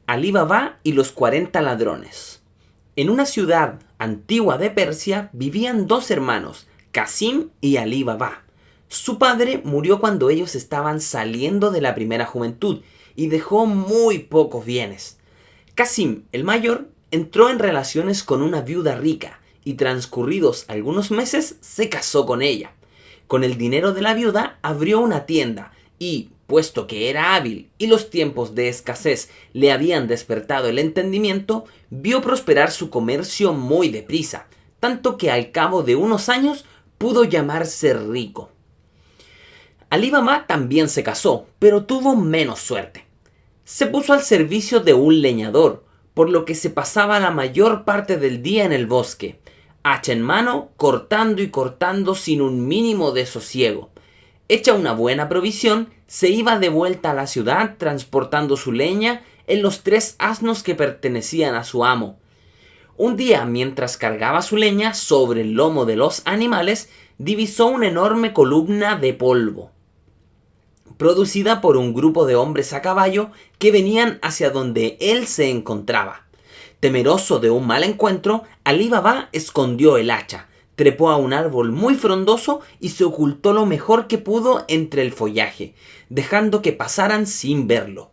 Alí Baba y los 40 ladrones. En una ciudad antigua de Persia vivían dos hermanos, Qasim y Alí Baba. Su padre murió cuando ellos estaban saliendo de la primera juventud y dejó muy pocos bienes. Qasim, el mayor, entró en relaciones con una viuda rica y transcurridos algunos meses se casó con ella. Con el dinero de la viuda abrió una tienda y, puesto que era hábil y los tiempos de escasez le habían despertado el entendimiento, vio prosperar su comercio muy deprisa, tanto que al cabo de unos años pudo llamarse rico. Alí Baba también se casó, pero tuvo menos suerte. Se puso al servicio de un leñador, por lo que se pasaba la mayor parte del día en el bosque, hacha en mano, cortando y cortando sin un mínimo de sosiego. Hecha una buena provisión, se iba de vuelta a la ciudad transportando su leña en los 3 asnos que pertenecían a su amo. Un día, mientras cargaba su leña sobre el lomo de los animales, divisó una enorme columna de polvo, producida por un grupo de hombres a caballo que venían hacia donde él se encontraba. Temeroso de un mal encuentro, Alí Baba escondió el hacha, trepó a un árbol muy frondoso y se ocultó lo mejor que pudo entre el follaje, dejando que pasaran sin verlo.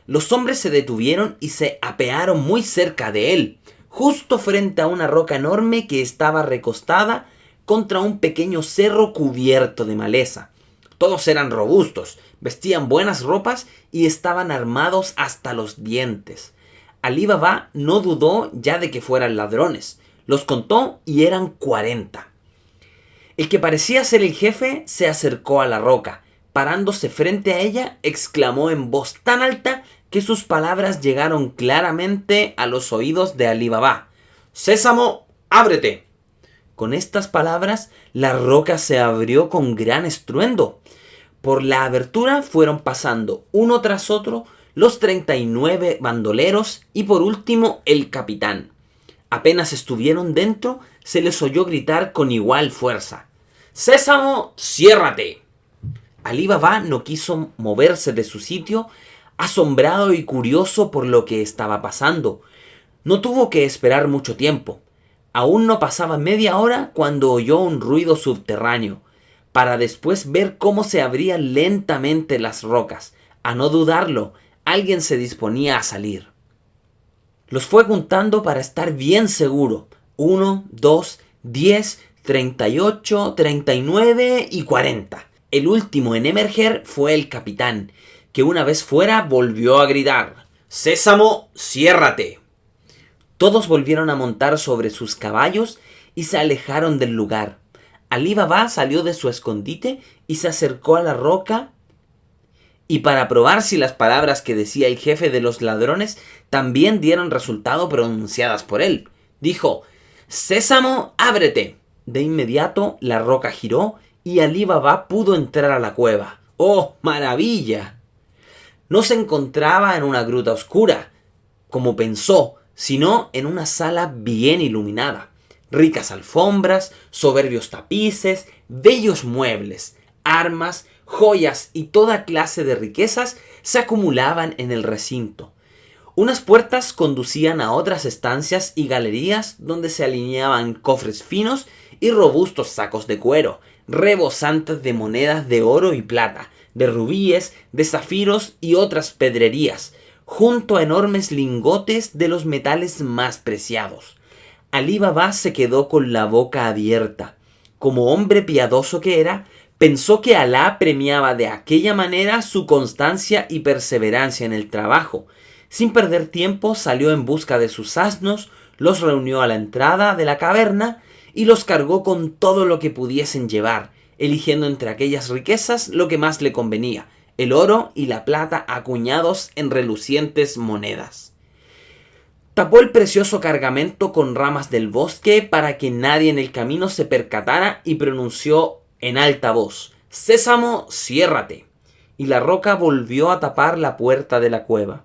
Los hombres se detuvieron y se apearon muy cerca de él, justo frente a una roca enorme que estaba recostada contra un pequeño cerro cubierto de maleza. Todos eran robustos, vestían buenas ropas y estaban armados hasta los dientes. Alí Baba no dudó ya de que fueran ladrones. Los contó y eran 40. El que parecía ser el jefe se acercó a la roca. Parándose frente a ella, exclamó en voz tan alta que sus palabras llegaron claramente a los oídos de Alí Baba. «¡Sésamo, ábrete!». Con estas palabras, la roca se abrió con gran estruendo. Por la abertura fueron pasando uno tras otro los 39 bandoleros y por último el capitán. Apenas estuvieron dentro, se les oyó gritar con igual fuerza: «¡Sésamo, ciérrate!». Alí Baba no quiso moverse de su sitio, asombrado y curioso por lo que estaba pasando. No tuvo que esperar mucho tiempo. Aún no pasaba media hora cuando oyó un ruido subterráneo, para después ver cómo se abrían lentamente las rocas. A no dudarlo, alguien se disponía a salir. Los fue contando para estar bien seguro. 1, 2, 10, 38, 39 y 40. El último en emerger fue el capitán, que una vez fuera volvió a gritar: «¡Sésamo, ciérrate!». Todos volvieron a montar sobre sus caballos y se alejaron del lugar. Alí Baba salió de su escondite y se acercó a la roca, y para probar si las palabras que decía el jefe de los ladrones también dieron resultado pronunciadas por él, dijo: «¡Sésamo, ábrete!». De inmediato la roca giró y Alí Baba pudo entrar a la cueva. ¡Oh, maravilla! No se encontraba en una gruta oscura, como pensó, sino en una sala bien iluminada. Ricas alfombras, soberbios tapices, bellos muebles, armas, joyas y toda clase de riquezas se acumulaban en el recinto. Unas puertas conducían a otras estancias y galerías donde se alineaban cofres finos y robustos sacos de cuero, rebosantes de monedas de oro y plata, de rubíes, de zafiros y otras pedrerías, junto a enormes lingotes de los metales más preciados. Alí Baba se quedó con la boca abierta. Como hombre piadoso que era, pensó que Alá premiaba de aquella manera su constancia y perseverancia en el trabajo. Sin perder tiempo salió en busca de sus asnos, los reunió a la entrada de la caverna y los cargó con todo lo que pudiesen llevar, eligiendo entre aquellas riquezas lo que más le convenía, el oro y la plata acuñados en relucientes monedas. Tapó el precioso cargamento con ramas del bosque para que nadie en el camino se percatara y pronunció en alta voz: «¡Sésamo, ciérrate!». Y la roca volvió a tapar la puerta de la cueva.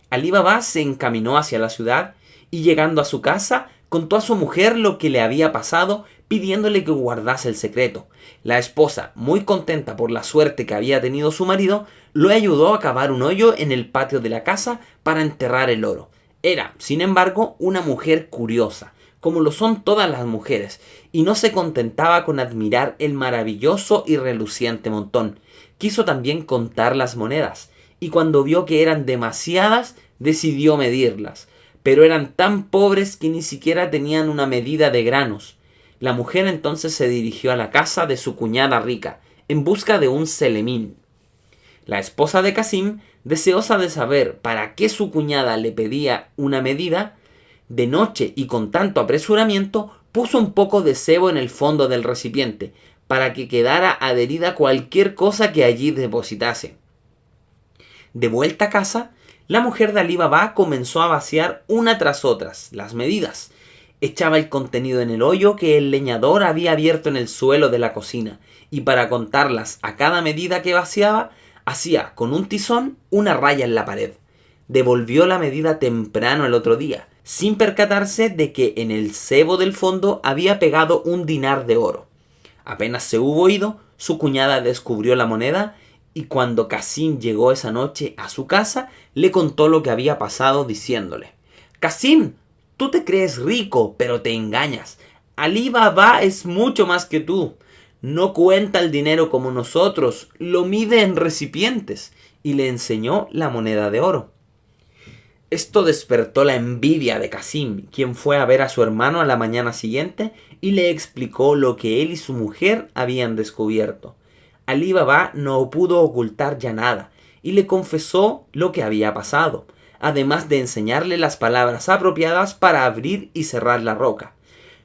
Alí Baba se encaminó hacia la ciudad y llegando a su casa contó a su mujer lo que le había pasado, pidiéndole que guardase el secreto. La esposa, muy contenta por la suerte que había tenido su marido, lo ayudó a cavar un hoyo en el patio de la casa para enterrar el oro. Era, sin embargo, una mujer curiosa, como lo son todas las mujeres, y no se contentaba con admirar el maravilloso y reluciente montón. Quiso también contar las monedas, y cuando vio que eran demasiadas, decidió medirlas. Pero eran tan pobres que ni siquiera tenían una medida de granos. La mujer entonces se dirigió a la casa de su cuñada rica, en busca de un selemín. La esposa de Casim, deseosa de saber para qué su cuñada le pedía una medida, de noche y con tanto apresuramiento, puso un poco de sebo en el fondo del recipiente, para que quedara adherida cualquier cosa que allí depositase. De vuelta a casa, la mujer de Alí Baba comenzó a vaciar una tras otras las medidas. Echaba el contenido en el hoyo que el leñador había abierto en el suelo de la cocina, y para contarlas a cada medida que vaciaba, hacía con un tizón una raya en la pared. Devolvió la medida temprano el otro día, sin percatarse de que en el sebo del fondo había pegado un dinar de oro. Apenas se hubo ido, su cuñada descubrió la moneda, y cuando Casim llegó esa noche a su casa, le contó lo que había pasado diciéndole: «Casim, tú te crees rico, pero te engañas. Alí Baba es mucho más que tú. No cuenta el dinero como nosotros, lo mide en recipientes», y le enseñó la moneda de oro. Esto despertó la envidia de Casim, quien fue a ver a su hermano a la mañana siguiente y le explicó lo que él y su mujer habían descubierto. Alí Baba no pudo ocultar ya nada y le confesó lo que había pasado, además de enseñarle las palabras apropiadas para abrir y cerrar la roca.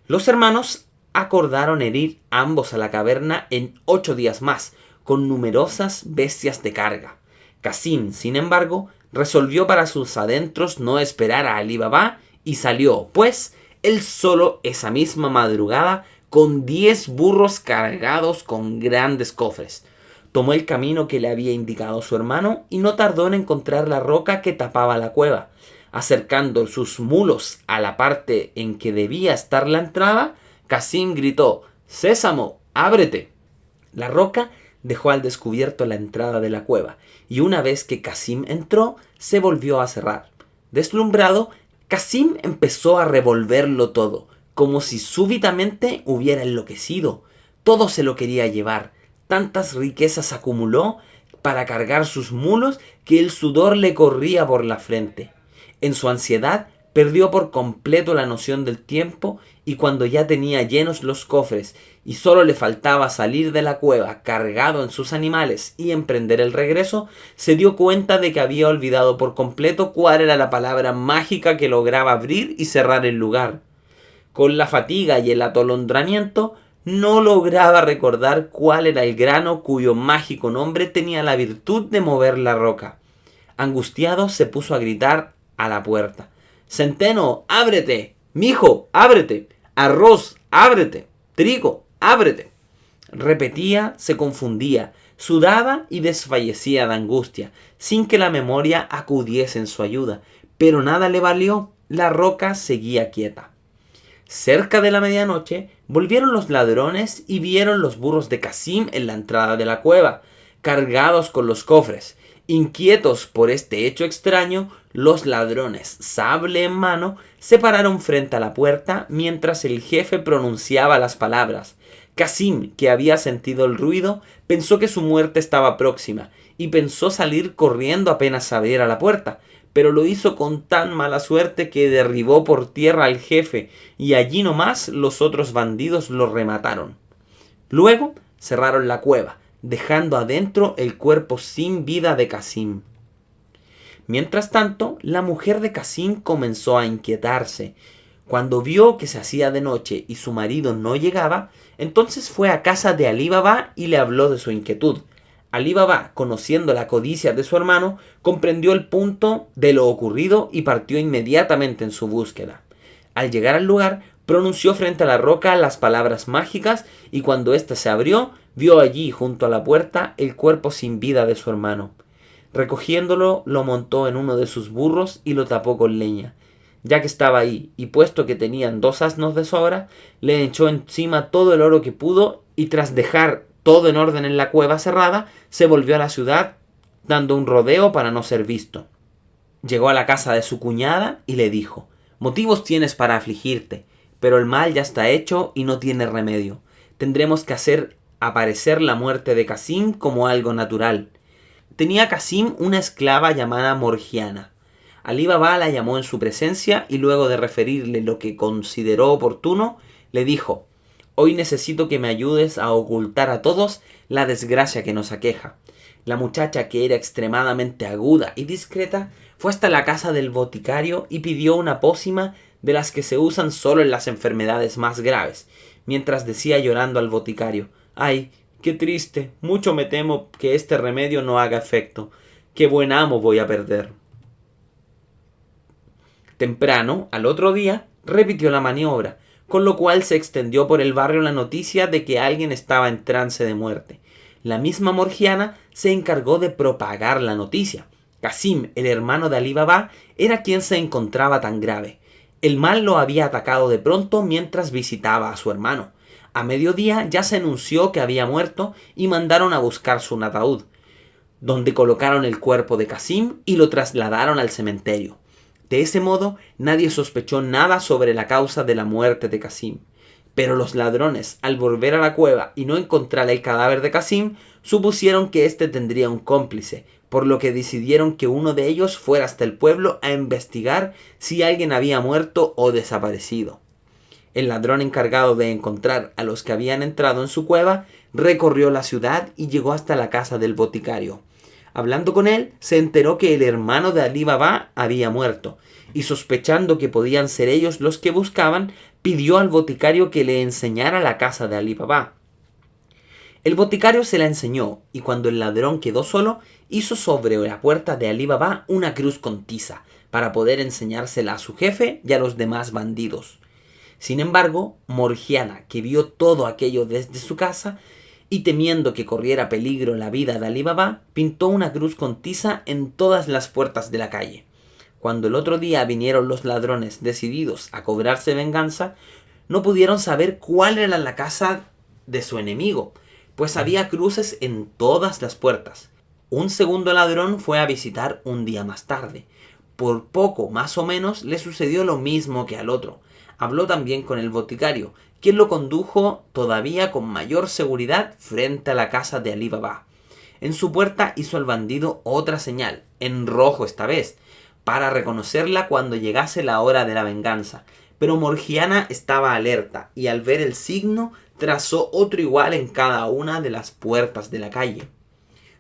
Los hermanos acordaron ir ambos a la caverna en 8 días más, con numerosas bestias de carga. Casim, sin embargo, resolvió para sus adentros no esperar a Alí Baba y salió, pues, él solo esa misma madrugada con 10 burros cargados con grandes cofres. Tomó el camino que le había indicado su hermano y no tardó en encontrar la roca que tapaba la cueva. Acercando sus mulos a la parte en que debía estar la entrada, Casim gritó: «¡Sésamo, ábrete!». La roca dejó al descubierto la entrada de la cueva, y una vez que Casim entró, se volvió a cerrar. Deslumbrado, Casim empezó a revolverlo todo, como si súbitamente hubiera enloquecido. Todo se lo quería llevar. Tantas riquezas acumuló para cargar sus mulos que el sudor le corría por la frente. En su ansiedad, perdió por completo la noción del tiempo, y cuando ya tenía llenos los cofres y solo le faltaba salir de la cueva cargado en sus animales y emprender el regreso, se dio cuenta de que había olvidado por completo cuál era la palabra mágica que lograba abrir y cerrar el lugar. Con la fatiga y el atolondramiento, no lograba recordar cuál era el grano cuyo mágico nombre tenía la virtud de mover la roca. Angustiado, se puso a gritar a la puerta: «Centeno, ábrete. Mijo, ábrete. Arroz, ábrete. Trigo, ábrete». Repetía, se confundía, sudaba y desfallecía de angustia, sin que la memoria acudiese en su ayuda. Pero nada le valió, la roca seguía quieta. Cerca de la medianoche, volvieron los ladrones y vieron los burros de Casim en la entrada de la cueva, cargados con los cofres. Inquietos por este hecho extraño, los ladrones, sable en mano, se pararon frente a la puerta mientras el jefe pronunciaba las palabras. Casim, que había sentido el ruido, pensó que su muerte estaba próxima y pensó salir corriendo apenas abriera la puerta, pero lo hizo con tan mala suerte que derribó por tierra al jefe y allí nomás los otros bandidos lo remataron. Luego cerraron la cueva, dejando adentro el cuerpo sin vida de Casim. Mientras tanto, la mujer de Casim comenzó a inquietarse. Cuando vio que se hacía de noche y su marido no llegaba, entonces fue a casa de Alí Baba y le habló de su inquietud. Alí Baba, conociendo la codicia de su hermano, comprendió el punto de lo ocurrido y partió inmediatamente en su búsqueda. Al llegar al lugar, pronunció frente a la roca las palabras mágicas y cuando ésta se abrió, vio allí, junto a la puerta, el cuerpo sin vida de su hermano. Recogiéndolo, lo montó en uno de sus burros y lo tapó con leña. Ya que estaba ahí, y puesto que tenían 2 asnos de sobra, le echó encima todo el oro que pudo, y tras dejar todo en orden en la cueva cerrada, se volvió a la ciudad dando un rodeo para no ser visto. Llegó a la casa de su cuñada y le dijo: motivos tienes para afligirte, pero el mal ya está hecho y no tiene remedio. Tendremos que hacer aparecer la muerte de Casim como algo natural. Tenía Casim una esclava llamada Morgiana. Alí Baba la llamó en su presencia y luego de referirle lo que consideró oportuno, le dijo: hoy necesito que me ayudes a ocultar a todos la desgracia que nos aqueja. La muchacha, que era extremadamente aguda y discreta, fue hasta la casa del boticario y pidió una pócima de las que se usan solo en las enfermedades más graves, mientras decía llorando al boticario: ¡ay, qué triste! Mucho me temo que este remedio no haga efecto. ¡Qué buen amo voy a perder! Temprano, al otro día, repitió la maniobra, con lo cual se extendió por el barrio la noticia de que alguien estaba en trance de muerte. La misma Morgiana se encargó de propagar la noticia. Casim, el hermano de Alí Baba, era quien se encontraba tan grave. El mal lo había atacado de pronto mientras visitaba a su hermano. A mediodía ya se anunció que había muerto y mandaron a buscar su ataúd, donde colocaron el cuerpo de Casim y lo trasladaron al cementerio. De ese modo, nadie sospechó nada sobre la causa de la muerte de Casim. Pero los ladrones, al volver a la cueva y no encontrar el cadáver de Casim, supusieron que éste tendría un cómplice, por lo que decidieron que uno de ellos fuera hasta el pueblo a investigar si alguien había muerto o desaparecido. El ladrón encargado de encontrar a los que habían entrado en su cueva recorrió la ciudad y llegó hasta la casa del boticario. Hablando con él, se enteró que el hermano de Alí Baba había muerto, y sospechando que podían ser ellos los que buscaban, pidió al boticario que le enseñara la casa de Alí Baba. El boticario se la enseñó, y cuando el ladrón quedó solo, hizo sobre la puerta de Alí Baba una cruz con tiza, para poder enseñársela a su jefe y a los demás bandidos. Sin embargo, Morgiana, que vio todo aquello desde su casa, y temiendo que corriera peligro la vida de Alí Baba, pintó una cruz con tiza en todas las puertas de la calle. Cuando el otro día vinieron los ladrones decididos a cobrarse venganza, no pudieron saber cuál era la casa de su enemigo, pues había cruces en todas las puertas. Un segundo ladrón fue a visitar un día más tarde. Por poco, más o menos, le sucedió lo mismo que al otro. Habló también con el boticario, quien lo condujo todavía con mayor seguridad frente a la casa de Alí Baba. En su puerta hizo al bandido otra señal, en rojo esta vez, para reconocerla cuando llegase la hora de la venganza. Pero Morgiana estaba alerta y al ver el signo trazó otro igual en cada una de las puertas de la calle.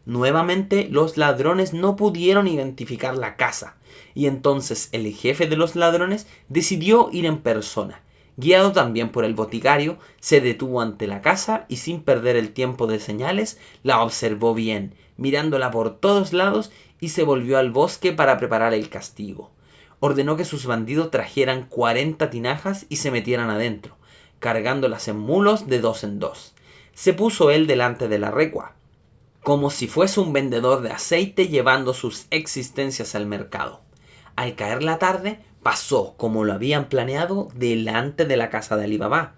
Nuevamente los ladrones no pudieron identificar la casa, y entonces el jefe de los ladrones decidió ir en persona. Guiado también por el boticario, se detuvo ante la casa y sin perder el tiempo de señales, la observó bien, mirándola por todos lados, y se volvió al bosque para preparar el castigo. Ordenó que sus bandidos trajeran 40 tinajas y se metieran adentro, cargándolas en mulos de 2 en 2. Se puso él delante de la recua, como si fuese un vendedor de aceite llevando sus existencias al mercado. Al caer la tarde, pasó, como lo habían planeado, delante de la casa de Alí Baba.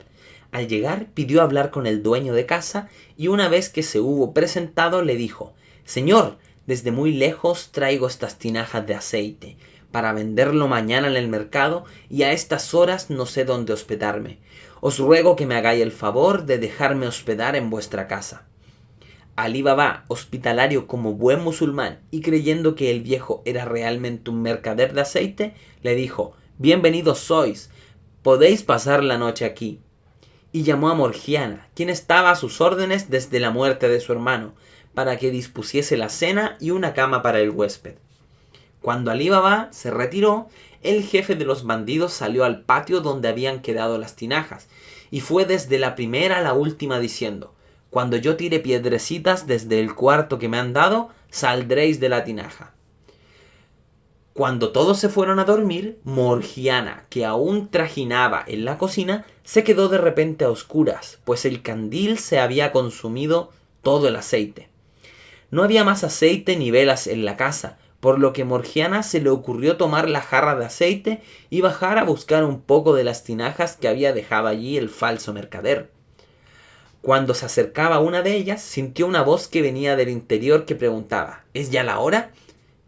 Al llegar, pidió hablar con el dueño de casa y una vez que se hubo presentado, le dijo: «Señor, desde muy lejos traigo estas tinajas de aceite para venderlo mañana en el mercado y a estas horas no sé dónde hospedarme. Os ruego que me hagáis el favor de dejarme hospedar en vuestra casa». Alí Baba, hospitalario como buen musulmán y creyendo que el viejo era realmente un mercader de aceite, le dijo: «Bienvenidos sois, podéis pasar la noche aquí». Y llamó a Morgiana, quien estaba a sus órdenes desde la muerte de su hermano, para que dispusiese la cena y una cama para el huésped. Cuando Alí Baba se retiró, el jefe de los bandidos salió al patio donde habían quedado las tinajas, y fue desde la primera a la última diciendo: «Cuando yo tire piedrecitas desde el cuarto que me han dado, saldréis de la tinaja». Cuando todos se fueron a dormir, Morgiana, que aún trajinaba en la cocina, se quedó de repente a oscuras, pues el candil se había consumido todo el aceite. No había más aceite ni velas en la casa, por lo que Morgiana se le ocurrió tomar la jarra de aceite y bajar a buscar un poco de las tinajas que había dejado allí el falso mercader. Cuando se acercaba a una de ellas, sintió una voz que venía del interior que preguntaba: ¿Es ya la hora?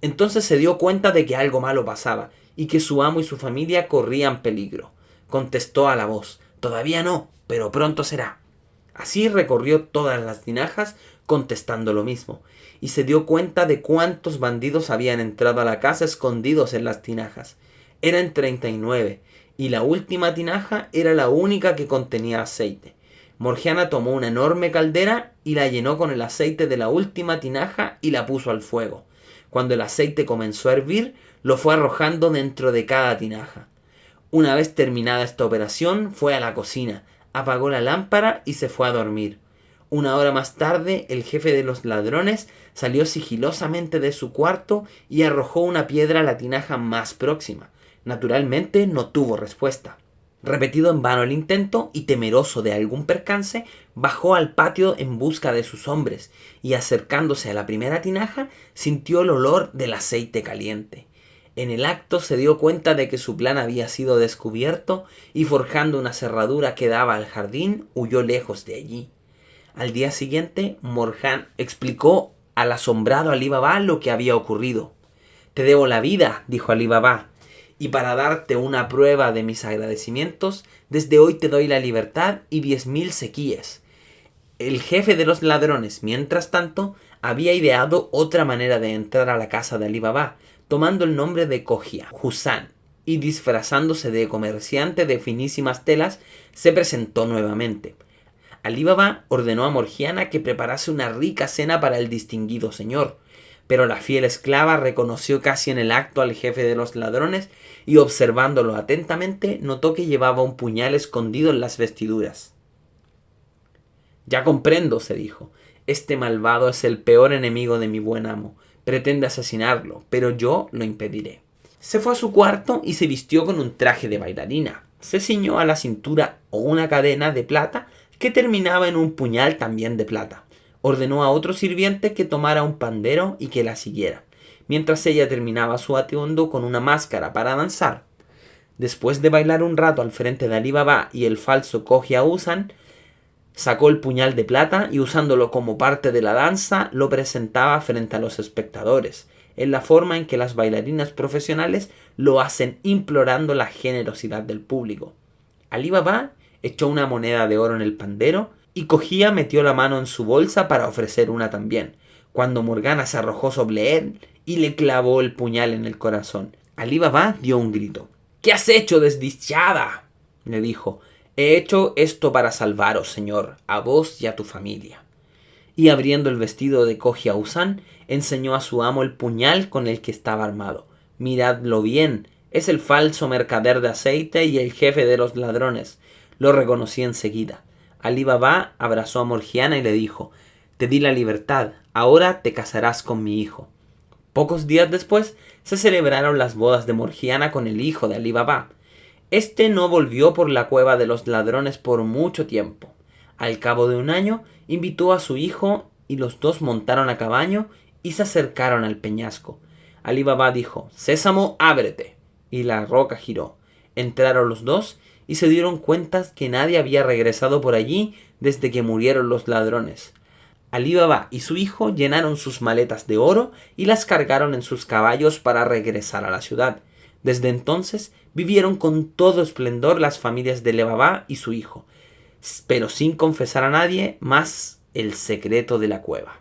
Entonces se dio cuenta de que algo malo pasaba y que su amo y su familia corrían peligro. Contestó a la voz: «Todavía no, pero pronto será». Así recorrió todas las tinajas contestando lo mismo, y se dio cuenta de cuántos bandidos habían entrado a la casa escondidos en las tinajas. Eran 39, y la última tinaja era la única que contenía aceite. Morgiana tomó una enorme caldera y la llenó con el aceite de la última tinaja y la puso al fuego. Cuando el aceite comenzó a hervir, lo fue arrojando dentro de cada tinaja. Una vez terminada esta operación, fue a la cocina, apagó la lámpara y se fue a dormir. Una hora más tarde, el jefe de los ladrones salió sigilosamente de su cuarto y arrojó una piedra a la tinaja más próxima. Naturalmente no tuvo respuesta. Repetido en vano el intento y temeroso de algún percance, bajó al patio en busca de sus hombres y, acercándose a la primera tinaja, sintió el olor del aceite caliente. En el acto se dio cuenta de que su plan había sido descubierto y, forjando una cerradura que daba al jardín, huyó lejos de allí. Al día siguiente, Morgiana explicó al asombrado Alí Baba lo que había ocurrido. «Te debo la vida», dijo Alí Baba, «y para darte una prueba de mis agradecimientos, desde hoy te doy la libertad y 10.000 sequíes». El jefe de los ladrones, mientras tanto, había ideado otra manera de entrar a la casa de Alí Baba, tomando el nombre de Cogia Hussan, y disfrazándose de comerciante de finísimas telas, se presentó nuevamente. Alí Baba ordenó a Morgiana que preparase una rica cena para el distinguido señor, pero la fiel esclava reconoció casi en el acto al jefe de los ladrones y, observándolo atentamente, notó que llevaba un puñal escondido en las vestiduras. «Ya comprendo», se dijo, «este malvado es el peor enemigo de mi buen amo. Pretende asesinarlo, pero yo lo impediré». Se fue a su cuarto y se vistió con un traje de bailarina. Se ciñó a la cintura una cadena de plata que terminaba en un puñal también de plata. Ordenó a otro sirviente que tomara un pandero y que la siguiera, mientras ella terminaba su atuendo con una máscara para danzar. Después de bailar un rato al frente de Alí Baba y el falso Cogia Hussan, sacó el puñal de plata y, usándolo como parte de la danza, lo presentaba frente a los espectadores, en la forma en que las bailarinas profesionales lo hacen, implorando la generosidad del público. Alí Baba echó una moneda de oro en el pandero y Cogia metió la mano en su bolsa para ofrecer una también, cuando Morgiana se arrojó sobre él y le clavó el puñal en el corazón. Alí Baba dio un grito. «¿Qué has hecho, desdichada?», le dijo. «He hecho esto para salvaros, señor, a vos y a tu familia». Y, abriendo el vestido de Cogia Hussan, enseñó a su amo el puñal con el que estaba armado. «Miradlo bien, es el falso mercader de aceite y el jefe de los ladrones». Lo reconocí enseguida. Alí Baba abrazó a Morgiana y le dijo: «Te di la libertad, ahora te casarás con mi hijo». Pocos días después se celebraron las bodas de Morgiana con el hijo de Alí Baba. Este no volvió por la cueva de los ladrones por mucho tiempo. Al cabo de un año, invitó a su hijo y los dos montaron a caballo y se acercaron al peñasco. Alí Baba dijo: «Sésamo, ábrete», y la roca giró. Entraron los dos y se dieron cuenta que nadie había regresado por allí desde que murieron los ladrones. Alí Baba y su hijo llenaron sus maletas de oro y las cargaron en sus caballos para regresar a la ciudad. Desde entonces vivieron con todo esplendor las familias de Alí Baba y su hijo, pero sin confesar a nadie más el secreto de la cueva.